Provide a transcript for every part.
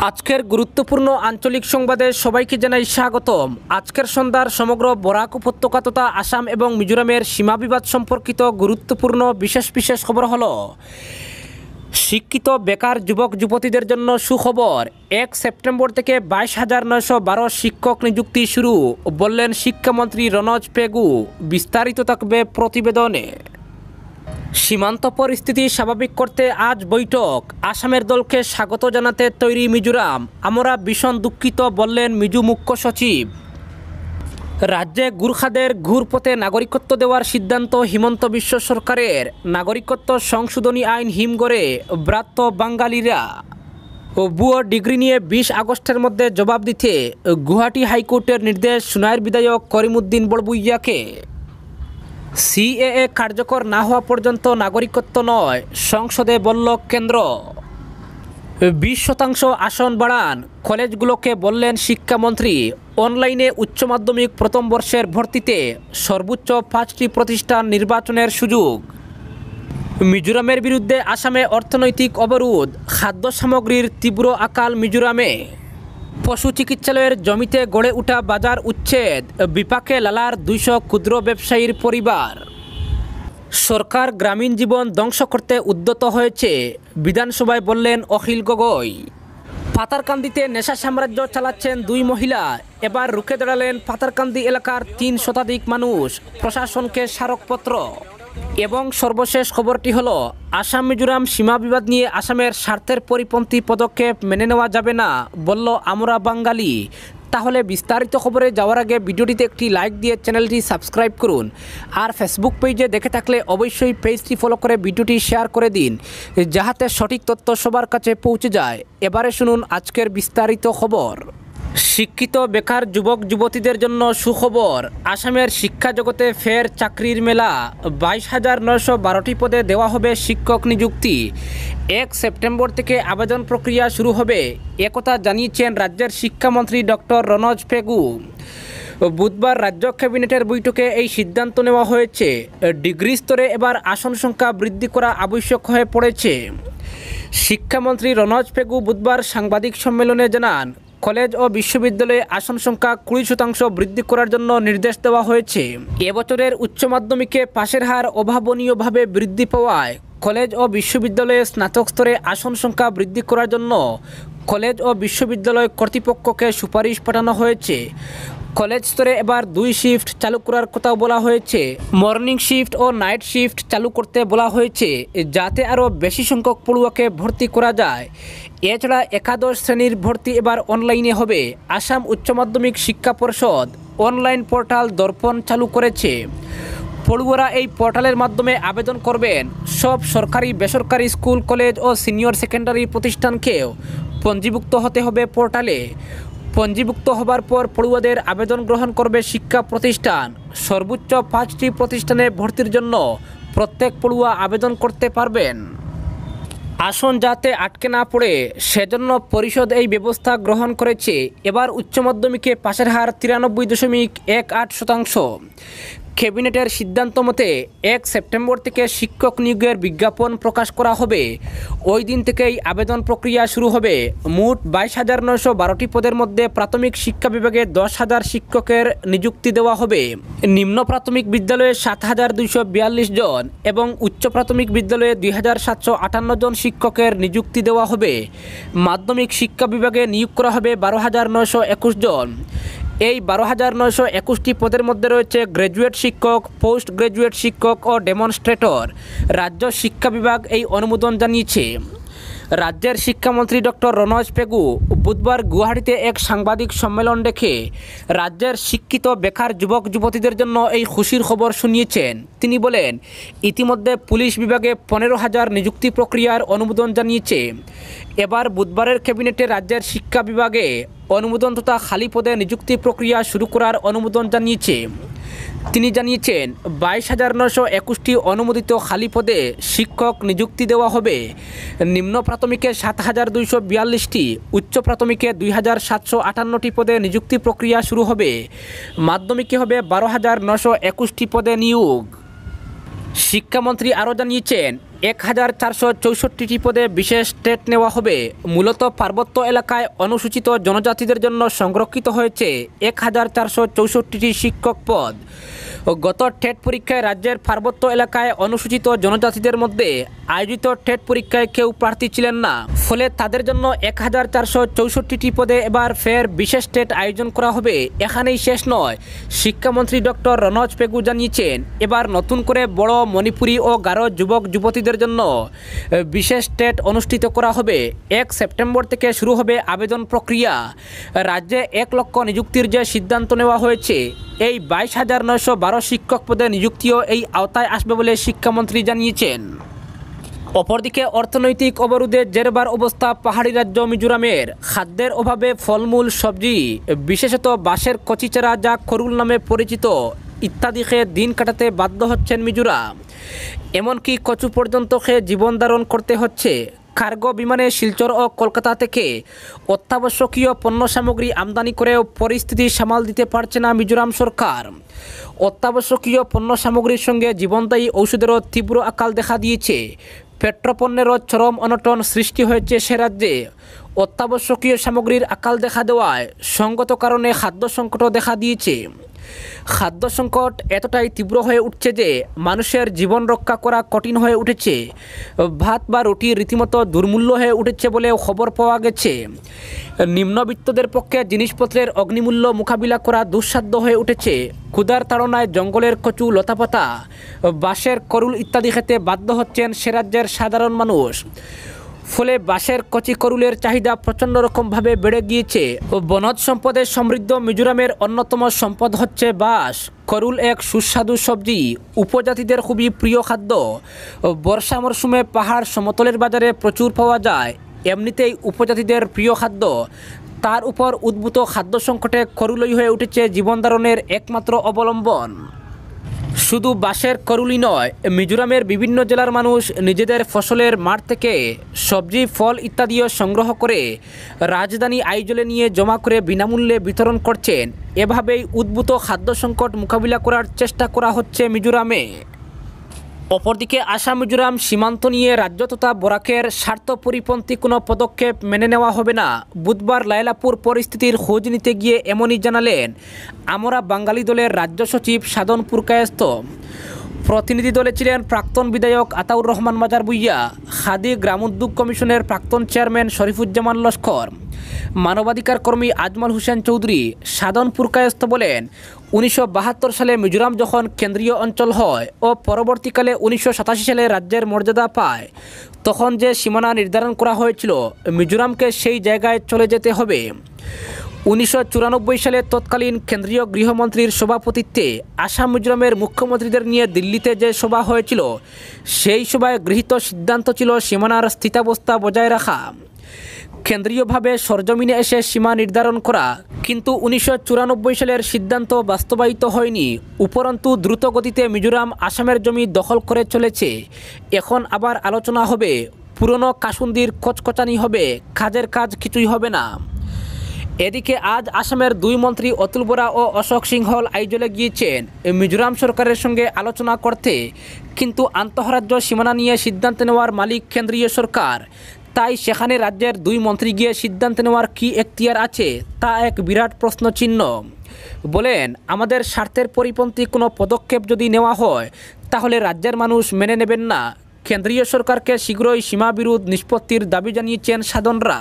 আজকের গুরুত্বপূর্ণ আঞ্চলিক সংবাদে সবাইকে জানাই স্বাগতম। আজকের সন্ধ্যার সমগ্র বরাক উপত্যকা তথা আসাম এবং মিজোরামের সীমা বিবাদ সম্পর্কিত গুরুত্বপূর্ণ বিশেষ খবর হলো, শিক্ষিত বেকার যুবক যুবতীদের জন্য সুখবর। 1 সেপ্টেম্বর থেকে 22,912 শিক্ষক নিযুক্তি শুরু, বললেন শিক্ষামন্ত্রী রনজ পেগু। বিস্তারিত থাকবে প্রতিবেদনে। সীমান্ত পরিস্থিতি স্বাভাবিক করতে আজ বৈঠক, আসামের দলকে স্বাগত জানাতে তৈরি মিজোরাম। আমরা ভীষণ দুঃখিত, বললেন মিজো মুখ্য সচিব। রাজ্যে গুর্খাদের ঘুরপথে নাগরিকত্ব দেওয়ার সিদ্ধান্ত হিমন্ত বিশ্ব সরকারের। নাগরিকত্ব সংশোধনী আইন হিমঘরে ব্রাত্য বাঙালিরা। ভুয়ো ডিগ্রি নিয়ে 20 আগস্টের মধ্যে জবাব দিতে গুয়াহাটি হাইকোর্টের নির্দেশ সুনাইয়ের বিধায়ক করিমউদ্দিন বড়বুইয়াকে। সিএএ কার্যকর না হওয়া পর্যন্ত নাগরিকত্ব নয়, সংসদে বলল কেন্দ্র। 20% আসন বাড়ান কলেজগুলোকে, বললেন শিক্ষামন্ত্রী। অনলাইনে উচ্চ মাধ্যমিক প্রথম বর্ষের ভর্তিতে সর্বোচ্চ 5টি প্রতিষ্ঠান নির্বাচনের সুযোগ। মিজোরামের বিরুদ্ধে আসামে অর্থনৈতিক অবরোধ, খাদ্য সামগ্রীর তীব্র আকাল মিজোরামে। পশু চিকিৎসালয়ের জমিতে গড়ে ওঠা বাজার উচ্ছেদ, বিপাকে লালার 200 ক্ষুদ্র ব্যবসায়ীর পরিবার। সরকার গ্রামীণ জীবন ধ্বংস করতে উদ্যত হয়েছে, বিধানসভায় বললেন অখিল গগৈ। পাতারকান্দিতে নেশা সাম্রাজ্য চালাচ্ছেন 2 মহিলা, এবার রুখে দাঁড়ালেন পাতারকান্দি এলাকার 3 শতাধিক মানুষ, প্রশাসনকে স্মারকপত্র। এবং সর্বশেষ খবরটি হলো, আসাম মিজোরাম সীমা বিবাদ নিয়ে আসামের স্বার্থের পরিপন্থী পদক্ষেপ মেনে নেওয়া যাবে না, বলল আমরা বাঙালি। তাহলে বিস্তারিত খবরে যাওয়ার আগে ভিডিওটিতে একটি লাইক দিয়ে চ্যানেলটি সাবস্ক্রাইব করুন। আর ফেসবুক পেজে দেখে থাকলে অবশ্যই পেজটি ফলো করে ভিডিওটি শেয়ার করে দিন, যাহাতে সঠিক তথ্য সবার কাছে পৌঁছে যায়। এবারে শুনুন আজকের বিস্তারিত খবর। শিক্ষিত বেকার যুবক যুবতীদের জন্য সুখবর। আসামের শিক্ষা জগতে ফের চাকরির মেলা। 22,912টি পদে দেওয়া হবে শিক্ষক নিযুক্তি। 1 সেপ্টেম্বর থেকে আবেদন প্রক্রিয়া শুরু হবে, একথা জানিয়েছেন রাজ্যের শিক্ষামন্ত্রী ডক্টর রনজ পেগু। বুধবার রাজ্য ক্যাবিনেটের বৈঠকে এই সিদ্ধান্ত নেওয়া হয়েছে। ডিগ্রি স্তরে এবার আসন সংখ্যা বৃদ্ধি করা আবশ্যক হয়ে পড়েছে। শিক্ষামন্ত্রী রনজ পেগু বুধবার সাংবাদিক সম্মেলনে জানান, কলেজ ও বিশ্ববিদ্যালয়ে আসন সংখ্যা 20% বৃদ্ধি করার জন্য নির্দেশ দেওয়া হয়েছে। এবছরের উচ্চ মাধ্যমিকে পাশের হার অভাবনীয়ভাবে বৃদ্ধি পাওয়ায় কলেজ ও বিশ্ববিদ্যালয়ে স্নাতক স্তরে আসন সংখ্যা বৃদ্ধি করার জন্য কলেজ ও বিশ্ববিদ্যালয় কর্তৃপক্ষকে সুপারিশ পাঠানো হয়েছে। কলেজ স্তরে এবার 2 শিফট চালু করার কথাও বলা হয়েছে। মর্নিং শিফট ও নাইট শিফট চালু করতে বলা হয়েছে, যাতে আরও বেশি সংখ্যক পড়ুয়াকে ভর্তি করা যায়। এছাড়া একাদশ শ্রেণীর ভর্তি এবার অনলাইনে হবে। আসাম উচ্চ মাধ্যমিক শিক্ষা পর্ষদ অনলাইন পোর্টাল দর্পণ চালু করেছে। পড়ুয়ারা এই পোর্টালের মাধ্যমে আবেদন করবেন। সব সরকারি বেসরকারি স্কুল কলেজ ও সিনিয়র সেকেন্ডারি প্রতিষ্ঠানকেও পঞ্জীভুক্ত হতে হবে পোর্টালে। পঞ্জীভুক্ত হবার পর পড়ুয়াদের আবেদন গ্রহণ করবে শিক্ষা প্রতিষ্ঠান। সর্বোচ্চ 5টি প্রতিষ্ঠানে ভর্তির জন্য প্রত্যেক পড়ুয়া আবেদন করতে পারবেন। আসন যাতে আটকে না পড়ে সেজন্য পরিষদ এই ব্যবস্থা গ্রহণ করেছে। এবার উচ্চ মাধ্যমিকে পাশের হার 93.18%। ক্যাবিনেটের সিদ্ধান্ত মতে 1 সেপ্টেম্বর থেকে শিক্ষক নিয়োগের বিজ্ঞাপন প্রকাশ করা হবে। ওই দিন থেকেই আবেদন প্রক্রিয়া শুরু হবে। মোট 22,912টি পদের মধ্যে প্রাথমিক শিক্ষা বিভাগে 10,000 শিক্ষকের নিযুক্তি দেওয়া হবে। নিম্ন প্রাথমিক বিদ্যালয়ে 7,242 জন এবং উচ্চ প্রাথমিক বিদ্যালয়ে 2,758 জন শিক্ষকের নিযুক্তি দেওয়া হবে। মাধ্যমিক শিক্ষা বিভাগে নিয়োগ করা হবে 12,921 জন। এই 12,921টি পদের মধ্যে রয়েছে গ্র্যাজুয়েট শিক্ষক, পোস্ট গ্র্যাজুয়েট শিক্ষক ও ডেমনস্ট্রেটর। রাজ্য শিক্ষা বিভাগ এই অনুমোদন জানিয়েছে। রাজ্যের শিক্ষামন্ত্রী ডক্টর রনজ পেগু বুধবার গুয়াহাটিতে এক সাংবাদিক সম্মেলন ডেকে রাজ্যের শিক্ষিত বেকার যুবক যুবতীদের জন্য এই খুশির খবর শুনিয়েছেন। তিনি বলেন, ইতিমধ্যে পুলিশ বিভাগে 15,000 নিযুক্তি প্রক্রিয়ার অনুমোদন জানিয়েছে। এবার বুধবারের ক্যাবিনেটে রাজ্যের শিক্ষা বিভাগে অনুমোদন তথা খালি পদে নিযুক্তি প্রক্রিয়া শুরু করার অনুমোদন জানিয়েছে। তিনি জানিয়েছেন, 22,921টি অনুমোদিত খালি পদে শিক্ষক নিযুক্তি দেওয়া হবে। নিম্ন প্রাথমিকে 7,242টি, উচ্চ প্রাথমিকে 2,758টি পদে নিযুক্তি প্রক্রিয়া শুরু হবে। মাধ্যমিকে হবে 12,921টি পদে নিয়োগ। শিক্ষামন্ত্রী আরও জানিয়েছেন, 1464টি পদে বিশেষ টেট নেওয়া হবে। মূলত পার্বত্য এলাকায় অনুসূচিত জনজাতিদের জন্য সংরক্ষিত হয়েছে 1464টি শিক্ষক পদ। গত টেট পরীক্ষায় রাজ্যের পার্বত্য এলাকায় অনুসূচিত জনজাতিদের মধ্যে আয়োজিত টেট পরীক্ষায় কেউ প্রার্থী ছিলেন না, ফলে তাদের জন্য 1464টি পদে এবার ফের বিশেষ টেট আয়োজন করা হবে। এখানেই শেষ নয়। শিক্ষামন্ত্রী ডক্টর রনজ পেগু জানিয়েছেন, এবার নতুন করে বড় মণিপুরী ও গারো যুবক যুবতীদের জন্য বিশেষ টেট অনুষ্ঠিত করা হবে। 1 সেপ্টেম্বর থেকে শুরু হবে আবেদন প্রক্রিয়া। রাজ্যে 1 লক্ষ নিযুক্তির যে সিদ্ধান্ত নেওয়া হয়েছে, এই 22,912 শিক্ষক পদে নিযুক্তিও এই আওতায় আসবে বলে শিক্ষামন্ত্রী জানিয়েছেন। অপরদিকে অর্থনৈতিক অবরোধে জেরবার অবস্থা পাহাড়ি রাজ্য মিজোরামের। খাদ্যের অভাবে ফলমূল, সবজি, বিশেষত বাঁশের কচি চারা যা খরুল নামে পরিচিত ইত্যাদি খেয়ে দিন কাটাতে বাধ্য হচ্ছেন মিজোরাম। এমনকি কচু পর্যন্ত খেয়ে জীবন ধারণ করতে হচ্ছে। কার্গো বিমানে শিলচর ও কলকাতা থেকে অত্যাবশ্যকীয় পণ্য সামগ্রী আমদানি করেও পরিস্থিতি সামাল দিতে পারছে না মিজোরাম সরকার। অত্যাবশ্যকীয় পণ্য সামগ্রীর সঙ্গে জীবনদায়ী ঔষধেরও তীব্র আকাল দেখা দিয়েছে। পেট্রোপণ্যেরও চরম অনটন সৃষ্টি হয়েছে সে রাজ্যে। অত্যাবশ্যকীয় সামগ্রীর আকাল দেখা দেওয়ায় সঙ্গত কারণে খাদ্য সংকটও দেখা দিয়েছে। খাদ্য সংকট এতটাই তীব্র হয়ে উঠছে যে মানুষের জীবন রক্ষা করা কঠিন হয়ে উঠেছে। ভাত বা রুটি রীতিমতো দুর্মূল্য হয়ে উঠেছে বলেও খবর পাওয়া গেছে। নিম্নবিত্তদের পক্ষে জিনিসপত্রের অগ্নিমূল্য মোকাবিলা করা দুঃসাধ্য হয়ে উঠেছে। ক্ষুধার তাড়নায় জঙ্গলের কচু, লতাপাতা, বাঁশের করুল ইত্যাদি খেতে বাধ্য হচ্ছেন সে রাজ্যের সাধারণ মানুষ। ফলে বাঁশের কচি করুলের চাহিদা প্রচণ্ড রকমভাবে বেড়ে গিয়েছে। বনজ সম্পদে সমৃদ্ধ মিজোরামের অন্যতম সম্পদ হচ্ছে বাঁশ। করুল এক সুস্বাদু সবজি, উপজাতিদের খুবই প্রিয় খাদ্য। বর্ষা মরশুমে পাহাড় সমতলের বাজারে প্রচুর পাওয়া যায়। এমনিতেই উপজাতিদের প্রিয় খাদ্য, তার উপর উদ্ভূত খাদ্য সংকটে করুলই হয়ে উঠেছে জীবনধারণের একমাত্র অবলম্বন। শুধু বাঁশের করুলই নয়, মিজোরামের বিভিন্ন জেলার মানুষ নিজেদের ফসলের মাঠ থেকে সবজি, ফল ইত্যাদিও সংগ্রহ করে রাজধানী আইজলে নিয়ে জমা করে বিনামূল্যে বিতরণ করছেন। এভাবেই উদ্ভূত খাদ্য সংকট মোকাবিলা করার চেষ্টা করা হচ্ছে মিজোরামে। অপরদিকে আসাম মিজোরাম সীমান্ত নিয়ে রাজ্য তথা বরাকের স্বার্থ পরিপন্থী কোনো পদক্ষেপ মেনে নেওয়া হবে না। বুধবার লায়লাপুর পরিস্থিতির খোঁজ নিতে গিয়ে এমনই জানালেন আমরা বাঙালি দলের রাজ্য সচিব সাধন পুরকায়স্থ। প্রতিনিধি দলে ছিলেন প্রাক্তন বিধায়ক আতাউর রহমান মাজার ভূঁইয়া, খাদি গ্রামোদ্যোগ কমিশনের প্রাক্তন চেয়ারম্যান শরীফুজ্জামান লস্কর, মানবাধিকার কর্মী আজমল হোসেন চৌধুরী। সাধন পুরকায়স্থ বলেন, 1972 সালে মিজোরাম যখন কেন্দ্রীয় অঞ্চল হয় ও পরবর্তীকালে 1987 সালে রাজ্যের মর্যাদা পায়, তখন যে সীমানা নির্ধারণ করা হয়েছিল মিজোরামকে সেই জায়গায় চলে যেতে হবে। 1994 সালে তৎকালীন কেন্দ্রীয় গৃহমন্ত্রীর সভাপতিত্বে আসাম মিজোরামের মুখ্যমন্ত্রীদের নিয়ে দিল্লিতে যে সভা হয়েছিল, সেই সভায় গৃহীত সিদ্ধান্ত ছিল সীমানার স্থিতাবস্থা বজায় রাখা, কেন্দ্রীয়ভাবে সরজমিনে এসে সীমা নির্ধারণ করা। কিন্তু 1994 সালের সিদ্ধান্ত বাস্তবায়িত হয়নি। উপরন্তু দ্রুত গতিতে মিজোরাম আসামের জমি দখল করে চলেছে। এখন আবার আলোচনা হবে, পুরনো কাসুন্দির কচকচানি হবে, কাজের কাজ কিছুই হবে না। এদিকে আজ আসামের 2 মন্ত্রী অতুল বরা ও অশোক সিংহল আইজলে গিয়েছেন মিজোরাম সরকারের সঙ্গে আলোচনা করতে। কিন্তু আন্তঃরাজ্য সীমানা নিয়ে সিদ্ধান্ত নেওয়ার মালিক কেন্দ্রীয় সরকার, তাই সেখানে রাজ্যের 2 মন্ত্রী গিয়ে সিদ্ধান্ত নেওয়ার কী এখতিয়ার আছে তা এক বিরাট প্রশ্নচিহ্ন। বলেন, আমাদের স্বার্থের পরিপন্থী কোনো পদক্ষেপ যদি নেওয়া হয় তাহলে রাজ্যের মানুষ মেনে নেবেন না। কেন্দ্রীয় সরকারকে শীঘ্রই সীমা বিরোধ নিষ্পত্তির দাবি জানিয়েছেন সাধনরা।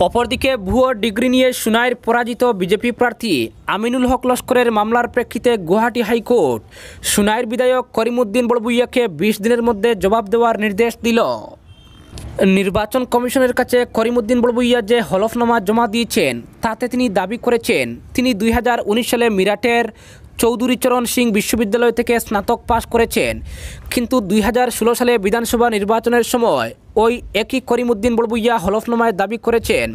অপরদিকে ভুয়ো ডিগ্রি নিয়ে সুনাইর পরাজিত বিজেপি প্রার্থী আমিনুল হক লস্করের মামলার প্রেক্ষিতে গুয়াহাটি হাইকোর্ট সুনাইর বিধায়ক করিমউদ্দিন বড়ভূঁইয়াকে 20 দিনের মধ্যে জবাব দেওয়ার নির্দেশ দিল। নির্বাচন কমিশনের কাছে করিমউদ্দিন বড়ভূঁইয়া যে হলফনামা জমা দিয়েছেন তাতে তিনি দাবি করেছেন তিনি 2019 সালে মিরাটের চৌধুরী চরণ সিং বিশ্ববিদ্যালয় থেকে স্নাতক পাশ করেছেন। কিন্তু 2016 সালে বিধানসভা নির্বাচনের সময় ওই একই করিমউদ্দিন বড়ভূঁইয়া হলফনামায় দাবি করেছেন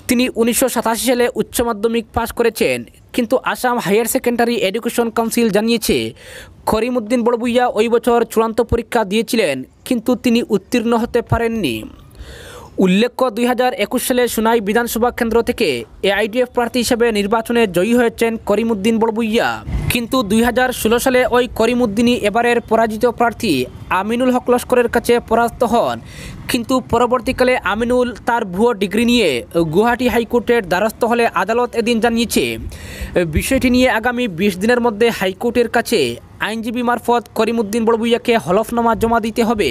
তিনি 1987 সালে উচ্চ মাধ্যমিক পাশ করেছেন। কিন্তু Assam higher secondary education council জানিয়েছে করিমউদ্দিন বড়ভূঁইয়া ওই বছর চূড়ান্ত পরীক্ষা দিয়েছিলেন, কিন্তু তিনি উত্তীর্ণ হতে পারেননি। উল্লেখ্য 2021 সালে সুনাই বিধানসভা কেন্দ্র থেকে এআইডিএফ প্রার্থী হিসেবে নির্বাচনে জয়ী হয়েছেন করিমউদ্দিন বড়ভূঁইয়া। কিন্তু 2016 সালে ওই করিমউদ্দিনই এবারের পরাজিত প্রার্থী আমিনুল হক লস্করের কাছে পরাস্ত হন। কিন্তু পরবর্তীকালে আমিনুল তার ভুয়ো ডিগ্রি নিয়ে গুয়াহাটি হাইকোর্টের দ্বারস্থ হলে আদালত এদিন জানিয়েছে বিষয়টি নিয়ে আগামী 20 দিনের মধ্যে হাইকোর্টের কাছে আইনজীবী মারফত করিমউদ্দিন বড়ভূইয়াকে হলফনামা জমা দিতে হবে।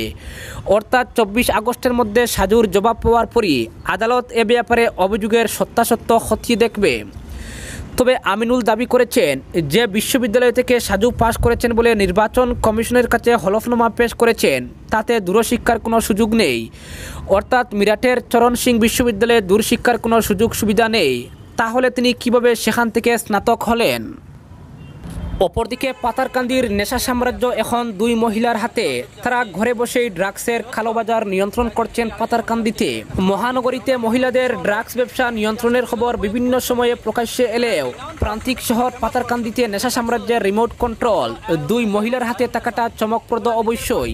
অর্থাৎ 24 আগস্টের মধ্যে সাজুর জবাব পাওয়ার পরই আদালত এ ব্যাপারে অভিযোগের সত্যাসত্য খতিয়ে দেখবে। তবে আমিনুল দাবি করেছেন যে বিশ্ববিদ্যালয় থেকে সাজু পাশ করেছেন বলে নির্বাচন কমিশনের কাছে হলফনামা পেশ করেছেন তাতে দূরশিক্ষার কোনো সুযোগ নেই। অর্থাৎ মিরাটের চরণ সিং বিশ্ববিদ্যালয়ে দূরশিক্ষার কোনো সুযোগ সুবিধা নেই। তাহলে তিনি কিভাবে সেখান থেকে স্নাতক হলেন? অপরদিকে পাতারকান্দির নেশা সাম্রাজ্য এখন দুই মহিলার হাতে। তারা ঘরে বসেই ড্রাগসের কালোবাজার নিয়ন্ত্রণ করছেন পাতারকান্দিতে। মহানগরীতে মহিলাদের ড্রাগস ব্যবসা নিয়ন্ত্রণের খবর বিভিন্ন সময়ে প্রকাশ্যে এলেও প্রান্তিক শহর পাতারকান্দিতে নেশা সাম্রাজ্যের রিমোট কন্ট্রোল দুই মহিলার হাতে থাকাটা চমকপ্রদ অবশ্যই।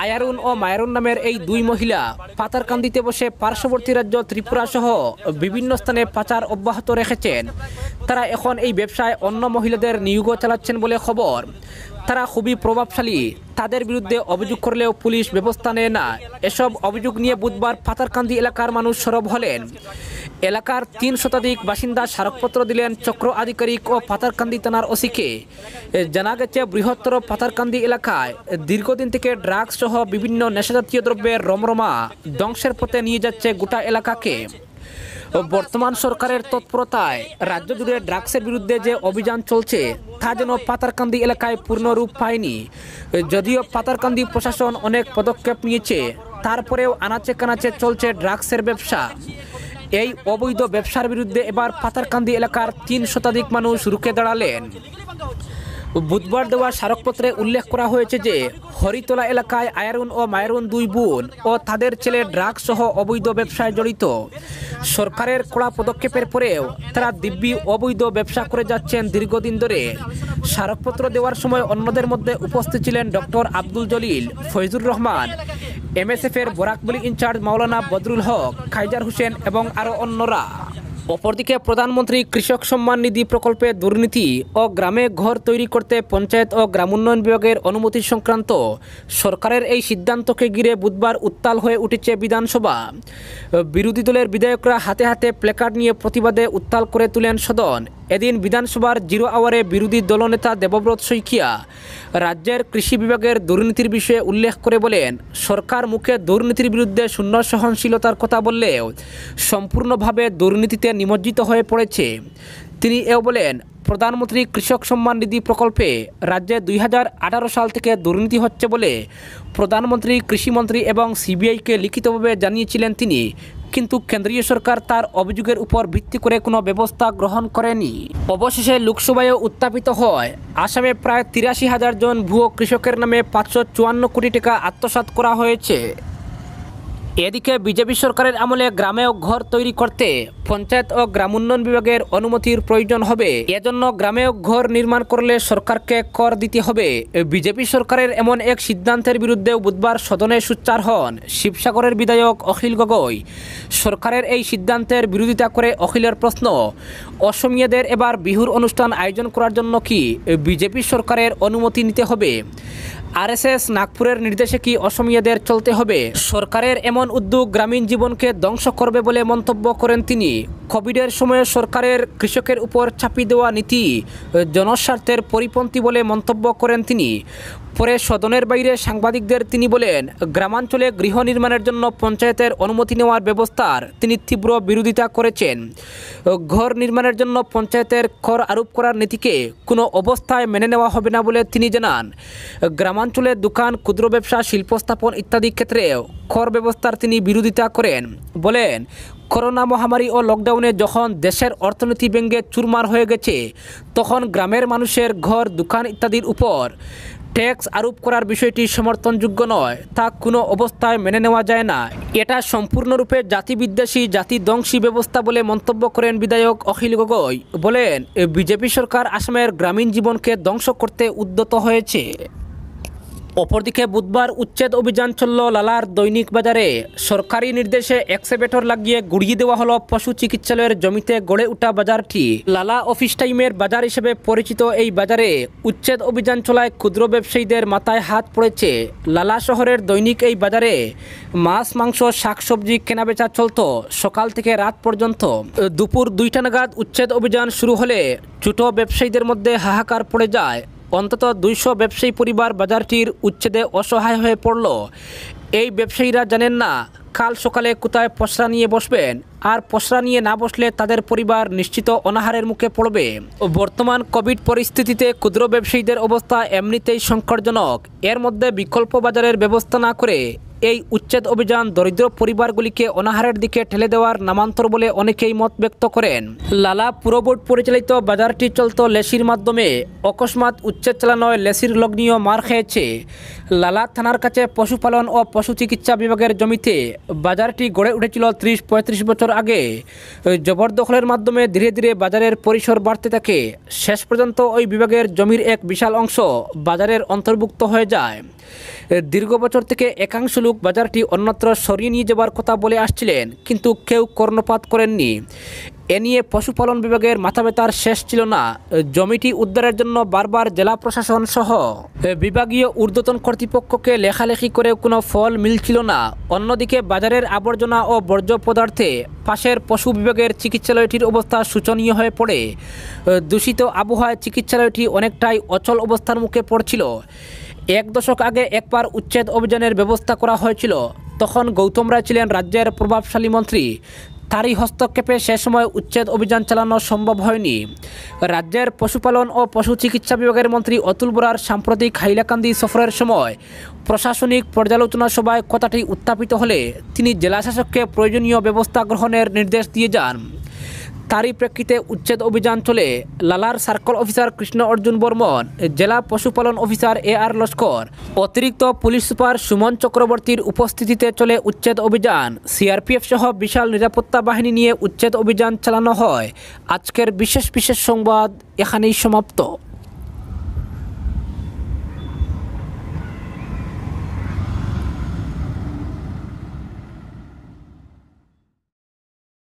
আয়ারুন ও মায়ারুন নামের এই দুই মহিলা পাতারকান্দিতে বসে পার্শ্ববর্তী রাজ্য ত্রিপুরা সহ বিভিন্ন স্থানে পাচার অব্যাহত রেখেছেন। তারা এখন এই ব্যবসায় অন্য মহিলাদের নিয়োগও চালাচ্ছেন বলে খবর। তারা খুবই প্রভাবশালী। তাদের বিরুদ্ধে অভিযোগ করলেও পুলিশ ব্যবস্থা নেয় না। এসব অভিযোগ নিয়ে বুধবার পাতারকান্দি এলাকার মানুষ সরব হলেন। এলাকার 3 শতাধিক বাসিন্দা স্মারকপত্র দিলেন চক্র আধিকারিক ও পাতারকান্দি থানার ওসিকে। জানা গেছে বৃহত্তর পাতারকান্দি এলাকায় দীর্ঘদিন থেকে ড্রাগস সহ বিভিন্ন নেশাজাতীয় দ্রব্যের রমরমা ধ্বংসের পথে নিয়ে যাচ্ছে গোটা এলাকাকে। বর্তমান সরকারের তৎপরতায় রাজ্য জুড়ে ড্রাগসের বিরুদ্ধে যে অভিযান চলছে তা যেন পাতারকান্দি এলাকায় পূর্ণরূপ পায়নি। যদিও পাতারকান্দি প্রশাসন অনেক পদক্ষেপ নিয়েছে, তারপরেও আনাচে কানাচে চলছে ড্রাগসের ব্যবসা। এই অবৈধ ব্যবসার বিরুদ্ধে এবার পাতারকান্দি এলাকার 3 শতাধিক মানুষ রুখে দাঁড়ালেন। বুধবার দেওয়া স্মারকপত্রে উল্লেখ করা হয়েছে যে হরিতলা এলাকায় আয়ারুন ও মায়ারুন দুই বোন ও তাদের ছেলে ড্রাগস সহ অবৈধ ব্যবসায় জড়িত। সরকারের কড়া পদক্ষেপের পরেও তারা দিব্যি অবৈধ ব্যবসা করে যাচ্ছেন দীর্ঘদিন ধরে। স্মারকপত্র দেওয়ার সময় অন্যদের মধ্যে উপস্থিত ছিলেন ডক্টর আব্দুল জলিল, ফৈজুর রহমান, MSF-এর বরাকবলি ইনচার্জ মাওলানা বদরুল হক, খাইজার হোসেন এবং আরও অন্যরা। অপরদিকে প্রধানমন্ত্রী কৃষক সম্মান নিধি প্রকল্পে দুর্নীতি ও গ্রামে ঘর তৈরি করতে পঞ্চায়েত ও গ্রামোন্নয়ন বিভাগের অনুমতি সংক্রান্ত সরকারের এই সিদ্ধান্তকে ঘিরে বুধবার উত্তাল হয়ে উঠেছে বিধানসভা। বিরোধী দলের বিধায়করা হাতে হাতে প্ল্যাকার্ড নিয়ে প্রতিবাদে উত্তাল করে তুলেন সদন। এদিন বিধানসভার 0 আওয়ারে বিরোধী দলনেতা দেবব্রত শইকিয়া রাজ্যের কৃষি বিভাগের দুর্নীতির বিষয়ে উল্লেখ করে বলেন, সরকার মুখে দুর্নীতির বিরুদ্ধে শূন্য সহনশীলতার কথা বললেও সম্পূর্ণভাবে দুর্নীতিতে নিমজ্জিত হয়ে পড়েছে। তিনি এও বলেন, প্রধানমন্ত্রী কৃষক সম্মান নিধি প্রকল্পে রাজ্যে 2018 সাল থেকে দুর্নীতি হচ্ছে বলে প্রধানমন্ত্রী, কৃষিমন্ত্রী এবং CBI-কে লিখিতভাবে জানিয়েছিলেন তিনি। কিন্তু কেন্দ্রীয় সরকার তার অভিযোগের উপর ভিত্তি করে কোনো ব্যবস্থা গ্রহণ করেনি। অবশেষে লোকসভায়ও উত্থাপিত হয় আসামে প্রায় 83,000 জন ভুয়ো কৃষকের নামে 554 কোটি টাকা আত্মসাৎ করা হয়েছে। এদিকে বিজেপি সরকারের আমলে গ্রামেও ঘর তৈরি করতে পঞ্চায়েত ও গ্রামোন্নয়ন বিভাগের অনুমতির প্রয়োজন হবে। এজন্য গ্রামেও ঘর নির্মাণ করলে সরকারকে কর দিতে হবে। বিজেপি সরকারের এমন এক সিদ্ধান্তের বিরুদ্ধেও বুধবার সদনে সোচ্চার হন শিবসাগরের বিধায়ক অখিল গগৈ। সরকারের এই সিদ্ধান্তের বিরোধিতা করে অখিলের প্রশ্ন, অসমীয়াদের এবার বিহুর অনুষ্ঠান আয়োজন করার জন্য কি বিজেপি সরকারের অনুমতি নিতে হবে? RSS নাগপুরের নির্দেশে কি অসমীয়াদের চলতে হবে? সরকারের এমন উদ্যোগ গ্রামীণ জীবনকে ধ্বংস করবে বলে মন্তব্য করেন তিনি। কোভিডের সময়ে সরকারের কৃষকের উপর চাপিয়ে দেওয়া নীতি জনস্বার্থের পরিপন্থী বলে মন্তব্য করেন তিনি। পরে সদনের বাইরে সাংবাদিকদের তিনি বলেন, গ্রামাঞ্চলে গৃহ নির্মাণের জন্য পঞ্চায়েতের অনুমতি নেওয়ার ব্যবস্থার তিনি তীব্র বিরোধিতা করেছেন। ঘর নির্মাণের জন্য পঞ্চায়েতের কর আরোপ করার নীতিকে কোনো অবস্থায় মেনে নেওয়া হবে না বলে তিনি জানান। গ্রামাঞ্চলে দোকান, ক্ষুদ্র ব্যবসা, শিল্প স্থাপন ইত্যাদি ক্ষেত্রেও কর ব্যবস্থার তিনি বিরোধিতা করেন। বলেন, করোনা মহামারী ও লকডাউনে যখন দেশের অর্থনীতি ভেঙে চুরমার হয়ে গেছে, তখন গ্রামের মানুষের ঘর, দোকান ইত্যাদির উপর ট্যাক্স আরোপ করার বিষয়টি সমর্থনযোগ্য নয়। তা কোনো অবস্থায় মেনে নেওয়া যায় না। এটা সম্পূর্ণরূপে জাতিবিদ্বেষী, জাতিধ্বংসী ব্যবস্থা বলে মন্তব্য করেন বিধায়ক অখিল গগৈ। বলেন, বিজেপি সরকার আসামের গ্রামীণ জীবনকে ধ্বংস করতে উদ্যত হয়েছে। অপরদিকে বুধবার উচ্ছেদ অভিযান চলল লালার দৈনিক বাজারে। সরকারি নির্দেশে এক্সকেভেটর লাগিয়ে গুড়িয়ে দেওয়া হলো পশু চিকিৎসালয়ের জমিতে গড়ে ওঠা বাজারটি। লালা অফিস টাইমের বাজার হিসেবে পরিচিত এই বাজারে উচ্ছেদ অভিযান চলায় ক্ষুদ্র ব্যবসায়ীদের মাথায় হাত পড়েছে। লালা শহরের দৈনিক এই বাজারে মাছ, মাংস, শাকসবজি কেনাবেচা চলত সকাল থেকে রাত পর্যন্ত। দুপুর 2টা নাগাদ উচ্ছেদ অভিযান শুরু হলে ছোট ব্যবসায়ীদের মধ্যে হাহাকার পড়ে যায়। অন্তত 200 ব্যবসায়ী পরিবার বাজারটির উচ্ছেদে অসহায় হয়ে পড়ল। এই ব্যবসায়ীরা জানেন না কাল সকালে কোথায় পসরা নিয়ে বসবেন, আর পসরা নিয়ে না বসলে তাদের পরিবার নিশ্চিত অনাহারের মুখে পড়বে। বর্তমান কোভিড পরিস্থিতিতে ক্ষুদ্র ব্যবসায়ীদের অবস্থা এমনিতেই সংকটজনক। এর মধ্যে বিকল্প বাজারের ব্যবস্থা না করে এই উচ্ছেদ অভিযান দরিদ্র পরিবারগুলিকে অনাহারের দিকে ঠেলে দেওয়ার নামান্তর বলে অনেকেই মত ব্যক্ত করেন। লালা পুরবোর্ড পরিচালিত বাজারটি চলত লেসির মাধ্যমে। অকস্মাৎ উচ্ছেদ চালানোয় লেসির লগ্নিও মার খেয়েছে। লালা থানার কাছে পশুপালন ও পশু চিকিৎসা বিভাগের জমিতে বাজারটি গড়ে উঠেছিল 30-35 বছর আগে। জবরদখলের মাধ্যমে ধীরে ধীরে বাজারের পরিসর বাড়তে থাকে। শেষ পর্যন্ত ওই বিভাগের জমির এক বিশাল অংশ বাজারের অন্তর্ভুক্ত হয়ে যায়। দীর্ঘ বছর থেকে একাংশ লোক বাজারটি অন্যত্র সরিয়ে নিয়ে যাবার কথা বলে আসছিলেন, কিন্তু কেউ কর্ণপাত করেননি। এ নিয়ে পশুপালন বিভাগের মাথা ব্যথার শেষ ছিল না। জমিটি উদ্ধারের জন্য বারবার জেলা প্রশাসন সহ বিভাগীয় ঊর্ধ্বতন কর্তৃপক্ষকে লেখালেখি করে কোনো ফল মিলছিল না। অন্যদিকে বাজারের আবর্জনা ও বর্জ্য পদার্থে পাশের পশু বিভাগের চিকিৎসালয়টির অবস্থা শোচনীয় হয়ে পড়ে। দূষিত আবহাওয়ায় চিকিৎসালয়টি অনেকটাই অচল অবস্থার মুখে পড়ছিল। 1 দশক আগে একবার উচ্ছেদ অভিযানের ব্যবস্থা করা হয়েছিল। তখন গৌতম রায় ছিলেন রাজ্যের প্রভাবশালী মন্ত্রী। তারই হস্তক্ষেপে সে সময় উচ্ছেদ অভিযান চালানো সম্ভব হয়নি। রাজ্যের পশুপালন ও পশু চিকিৎসা বিভাগের মন্ত্রী অতুল বরার সাম্প্রতিক হাইলাকান্দি সফরের সময় প্রশাসনিক পর্যালোচনা সভায় কথাটি উত্থাপিত হলে তিনি জেলাশাসককে প্রয়োজনীয় ব্যবস্থা গ্রহণের নির্দেশ দিয়ে যান। তারই প্রেক্ষিতে উচ্ছেদ অভিযান চলে। লালার সার্কল অফিসার কৃষ্ণ অর্জুন বর্মন, জেলা পশুপালন অফিসার AR লস্কর, অতিরিক্ত পুলিশ সুপার সুমন চক্রবর্তীর উপস্থিতিতে চলে উচ্ছেদ অভিযান। CRPF সহ বিশাল নিরাপত্তা বাহিনী নিয়ে উচ্ছেদ অভিযান চালানো হয়। আজকের বিশেষ সংবাদ এখানেই সমাপ্ত।